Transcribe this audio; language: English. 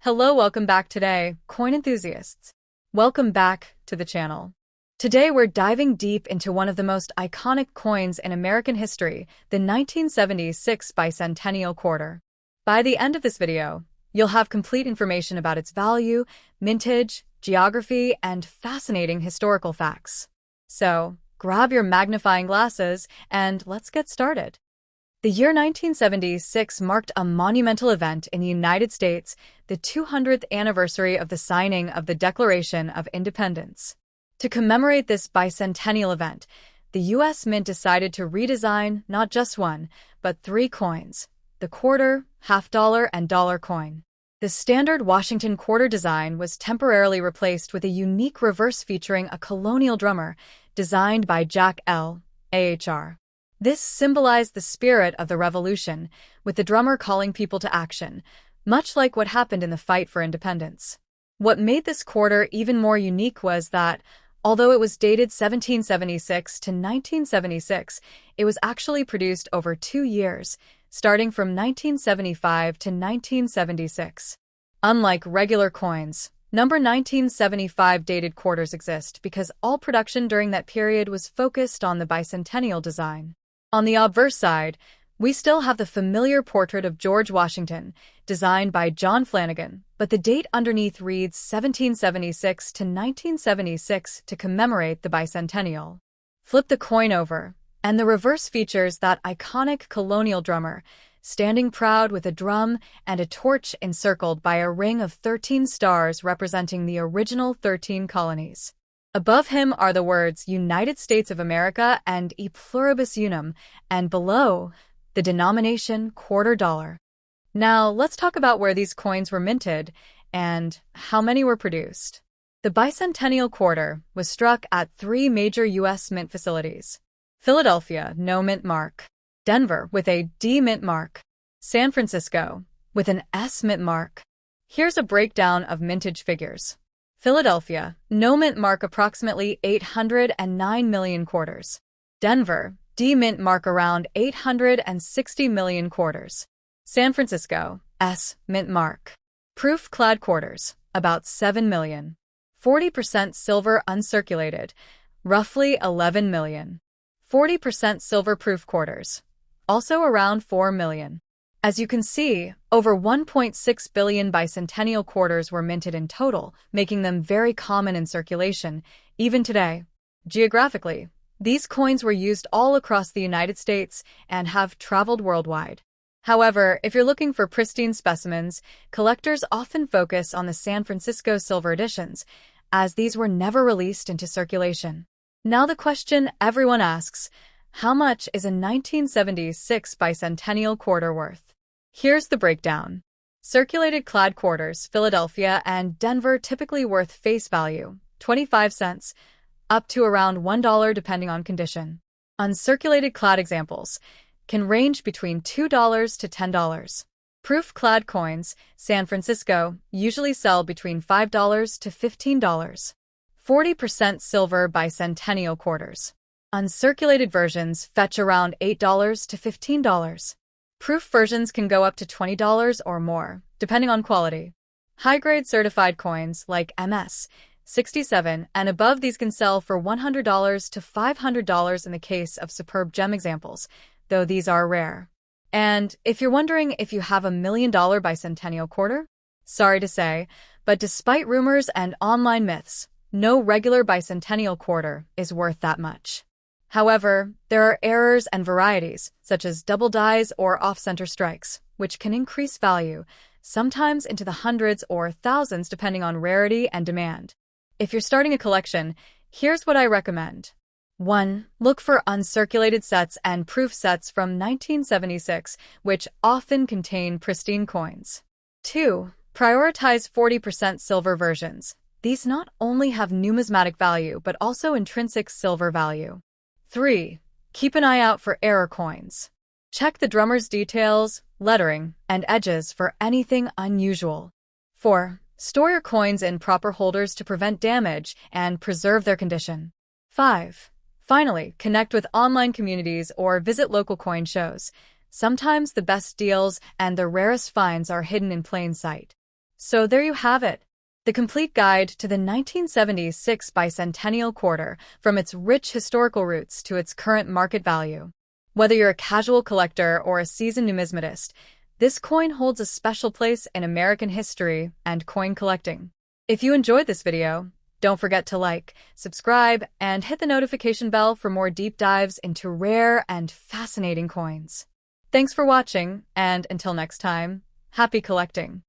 Hello, welcome back today, coin enthusiasts. Welcome back to the channel. Today we're diving deep into one of the most iconic coins in American history, the 1976 Bicentennial Quarter. By the end of this video, you'll have complete information about its value, mintage, geography, and fascinating historical facts. So, grab your magnifying glasses and let's get started. The year 1976 marked a monumental event in the United States, the 200th anniversary of the signing of the Declaration of Independence. To commemorate this bicentennial event, the U.S. Mint decided to redesign not just one, but three coins: the quarter, half-dollar, and dollar coin. The standard Washington quarter design was temporarily replaced with a unique reverse featuring a colonial drummer, designed by Jack L. Ahr. This symbolized the spirit of the revolution, with the drummer calling people to action, much like what happened in the fight for independence. What made this quarter even more unique was that, although it was dated 1776 to 1976, it was actually produced over 2 years, starting from 1975 to 1976. Unlike regular coins, number 1975 dated quarters exist because all production during that period was focused on the bicentennial design. On the obverse side, we still have the familiar portrait of George Washington, designed by John Flanagan, but the date underneath reads 1776 to 1976 to commemorate the bicentennial. Flip the coin over, and the reverse features that iconic colonial drummer, standing proud with a drum and a torch encircled by a ring of 13 stars representing the original 13 colonies. Above him are the words United States of America and E pluribus unum, and below, the denomination quarter dollar. Now, let's talk about where these coins were minted and how many were produced. The Bicentennial Quarter was struck at 3 major U.S. mint facilities: Philadelphia, no mint mark; Denver, with a D mint mark; San Francisco, with an S mint mark. Here's a breakdown of mintage figures. Philadelphia, no mint mark, approximately 809 million quarters. Denver, D mint mark, around 860 million quarters. San Francisco, S mint mark. Proof clad quarters, about 7 million. 40% silver uncirculated, roughly 11 million. 40% silver proof quarters, also around 4 million. As you can see, over 1.6 billion bicentennial quarters were minted in total, making them very common in circulation, even today. Geographically, these coins were used all across the United States and have traveled worldwide. However, if you're looking for pristine specimens, collectors often focus on the San Francisco silver editions, as these were never released into circulation. Now the question everyone asks: how much is a 1976 bicentennial quarter worth? Here's the breakdown. Circulated clad quarters, Philadelphia and Denver, typically worth face value, 25 cents, up to around $1 depending on condition. Uncirculated clad examples can range between $2 to $10. Proof clad coins, San Francisco, usually sell between $5 to $15. 40% silver bicentennial quarters. Uncirculated versions fetch around $8 to $15. Proof versions can go up to $20 or more, depending on quality. High-grade certified coins like MS 67 and above, these can sell for $100 to $500 in the case of superb gem examples, though these are rare. And if you're wondering if you have $1 million bicentennial quarter, sorry to say, but despite rumors and online myths, no regular bicentennial quarter is worth that much. However, there are errors and varieties, such as double dies or off-center strikes, which can increase value, sometimes into the hundreds or thousands depending on rarity and demand. If you're starting a collection, here's what I recommend. 1. Look for uncirculated sets and proof sets from 1976, which often contain pristine coins. 2. Prioritize 40% silver versions. These not only have numismatic value but also intrinsic silver value. 3. Keep an eye out for error coins. Check the drummer's details, lettering, and edges for anything unusual. 4. Store your coins in proper holders to prevent damage and preserve their condition. 5. Finally, connect with online communities or visit local coin shows. Sometimes the best deals and the rarest finds are hidden in plain sight. So there you have it. The complete guide to the 1976 Bicentennial Quarter, from its rich historical roots to its current market value. Whether you're a casual collector or a seasoned numismatist, this coin holds a special place in American history and coin collecting. If you enjoyed this video, don't forget to like, subscribe, and hit the notification bell for more deep dives into rare and fascinating coins. Thanks for watching, and until next time, happy collecting!